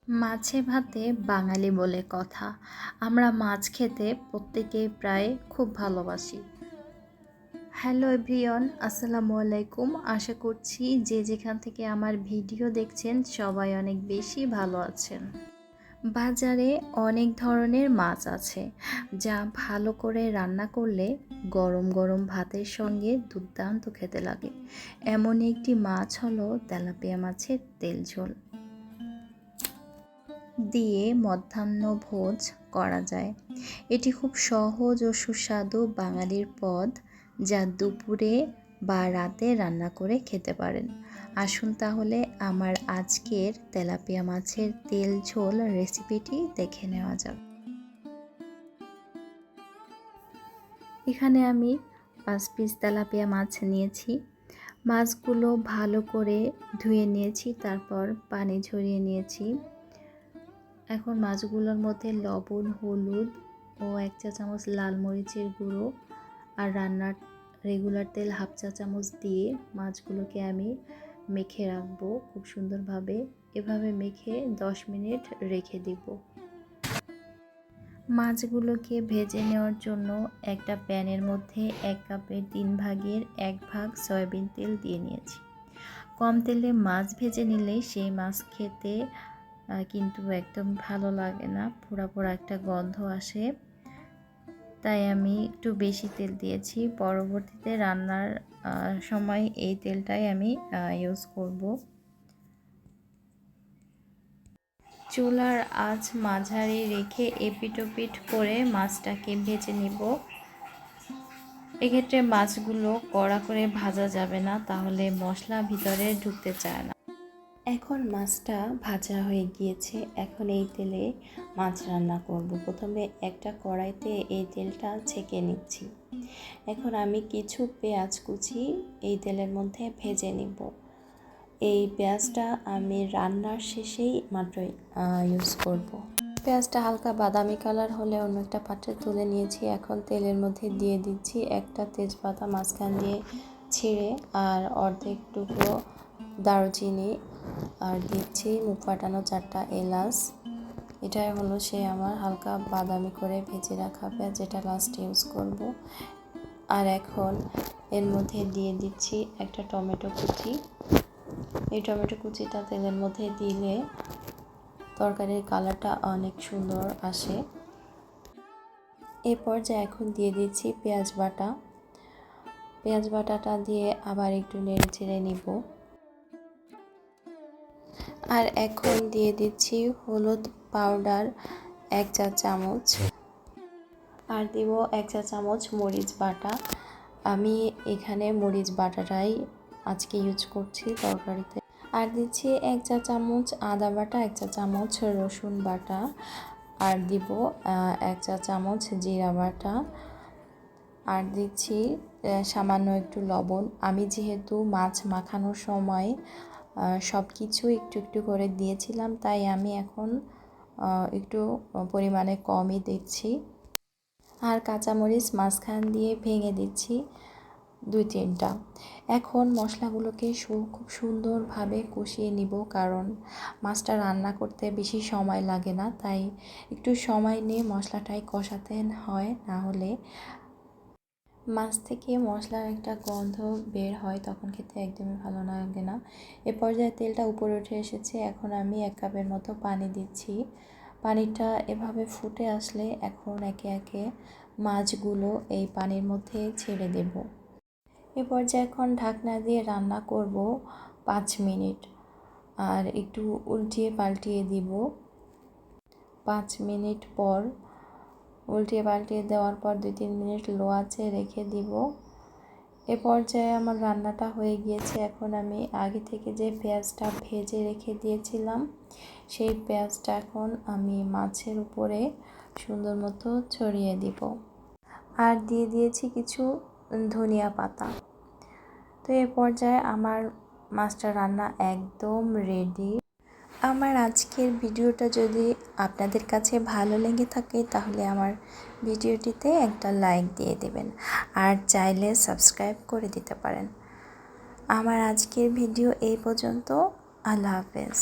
মাছে ভাতে বাঙালি বলে কথা। আমরা মাছ খেতে প্রত্যেকেই প্রায় খুব ভালোবাসি। হ্যালো এভরিওয়ান, আসসালামু আলাইকুম। আশা করছি যে যেখান থেকে আমার ভিডিও দেখছেন সবাই অনেক বেশি ভালো আছেন। বাজারে অনেক ধরনের মাছ আছে যা ভালো করে রান্না করলে গরম গরম ভাতের সঙ্গে দুর্দান্ত খেতে লাগে। এমন একটি মাছ হলো তেলাপিয়া মাছের তেল ঝোল দিয়ে মধ্যাহ্নভোজ করা যায়। এটি খুব সহজ ও সুস্বাদু বাঙালির পদ, যা দুপুরে বা রাতে রান্না করে খেতে পারেন। আসুন তাহলে আমার আজকের তেলাপিয়া মাছের তেল ঝোল রেসিপিটি দেখে নেওয়া যাক। এখানে আমি 5 পিস তেলাপিয়া মাছ নিয়েছি। মাছগুলো ভালো করে ধুয়ে নিয়েছি, তারপর পানি ঝরিয়ে নিয়েছি। এখন মাছগুলোর মধ্যে লবণ, হলুদ ও 1 চা চামচ লাল মরিচের গুঁড়ো আর রান্নার রেগুলার তেল 1/2 চা চামচ দিয়ে মাছগুলোকে আমি মেখে রাখবো খুব সুন্দরভাবে। এভাবে মেখে 10 মিনিট রেখে দিব। মাছগুলোকে ভেজে নেওয়ার জন্য একটা প্যানের মধ্যে 1 কাপের 3 ভাগের 1 ভাগ সয়াবিন তেল দিয়ে নিয়েছি। কম তেলে মাছ ভেজে নিলে সেই মাছ খেতে কিন্তু একদম ভালো লাগে না, পোড়া পোড়া একটা গন্ধ আসে। তাই আমি একটু বেশি তেল দিয়েছি। পরবর্তীতে রান্নার সময় এই তেলটাই আমি ইউজ করব। চুলার আঁচ মাঝারি রেখে এপিট ওপিট করে মাছটাকে ভেজে নিব। এক্ষেত্রে মাছগুলো কড়া করে ভাজা যাবে না, তাহলে মশলা ভিতরে ঢুকতে চায় না। এখন মাছটা ভাজা হয়ে গিয়েছে। এখন এই তেলে মাছ রান্না করব। প্রথমে একটা কড়াইতে এই তেলটা ছেঁকে নিচ্ছি। এখন আমি কিছু পেঁয়াজ কুচি এই তেলের মধ্যে ভেজে নিব। এই পেঁয়াজটা আমি রান্নার শেষেই মাত্রই ইউজ করব। পেঁয়াজটা হালকা বাদামি কালার হলে অন্য একটা পাত্রে তুলে নিয়েছি। এখন তেলের মধ্যে দিয়ে দিচ্ছি একটা তেজপাতা মাঝখান দিয়ে ছিঁড়ে, আর অর্ধেক টুকরো দারুচিনি, আর দিচ্ছি মুখ ফাটানো 4টা এলাচ। এটাই হলো সে আমার হালকা বাদামি করে ভেজে রাখা পেঁয়াজ, যেটা লাস্টে ইউজ করব। আর এখন এর মধ্যে দিয়ে দিচ্ছি একটা টমেটো কুচি। এই টমেটো কুচিটা তেলের মধ্যে দিলে তরকারির কালারটা অনেক সুন্দর আসে। এই পর্যায়ে এখন দিয়ে দিচ্ছি পেঁয়াজ বাটা। পেঁয়াজ বাটাটা দিয়ে আবার একটু নেড়ে চেড়ে নিব। আর এখন দিয়ে দিচ্ছি হলুদ পাউডার 1 চা চামচ, আর দিব 1 চা চামচ মরিচ বাটা। আমি এখানে মরিচ বাটাটাই আজকে ইউজ করছি তরকারিতে। আর দিচ্ছি 1 চা চামচ আদা বাটা, 1 চা চামচ রসুন বাটা, আর দিব 1 চা চামচ জিরা বাটা, আর দিচ্ছি সামান্য একটু লবণ। আমি যেহেতু মাছ মাখানোর সময় সব কিছু একটু একটু করে দিয়েছিলাম, তাই আমি এখন একটু পরিমাণে কমই দিচ্ছি। আর কাঁচামরিচ মাঝখান দিয়ে ভেঙে দিচ্ছি 2-3টা। এখন মশলাগুলোকে খুব সুন্দরভাবে কষিয়ে নিব, কারণ মাছটা রান্না করতে বেশি সময় লাগে না, তাই একটু সময় নিয়ে মশলাটাই কষাতে হয়, না হলে মাছ থেকে মশলার একটা গন্ধ বের হয়, তখন খেতে একদমই ভালো লাগে না। এ পর্যায়ে তেলটা উপরে উঠে এসেছে। এখন আমি 1 কাপের মতো পানি দিচ্ছি। পানিটা এভাবে ফুটে আসলে এখন একে একে মাছগুলো এই পানির মধ্যে ছেড়ে দেব। এ পর্যায়ে এখন ঢাকনা দিয়ে রান্না করব 5 মিনিট, আর একটু উল্টিয়ে পাল্টিয়ে দিব। 5 মিনিট পর উল্টিয়ে পাল্টিয়ে দেওয়ার পর 2-3 মিনিট লো আঁচে রেখে দিব। এ পর্যায়ে আমার রান্নাটা হয়ে গিয়েছে। এখন আমি আগে থেকে যে পেঁয়াজটা ভেজে রেখে দিয়েছিলাম, সেই পেঁয়াজটা এখন আমি মাছের উপরে সুন্দর মতো ছড়িয়ে দিব, আর দিয়ে দিয়েছি কিছু ধনিয়া পাতা। তো এ পর্যায়ে আমার মাছটা রান্না একদম রেডি। আমার আজকের ভিডিওটা যদি আপনাদের কাছে ভালো লেগে থাকে, তাহলে আমার ভিডিওটিতে একটা লাইক দিয়ে দেবেন, আর চাইলে সাবস্ক্রাইব করে দিতে পারেন। আমার আজকের ভিডিও এই পর্যন্ত। আল্লাহ হাফেজ।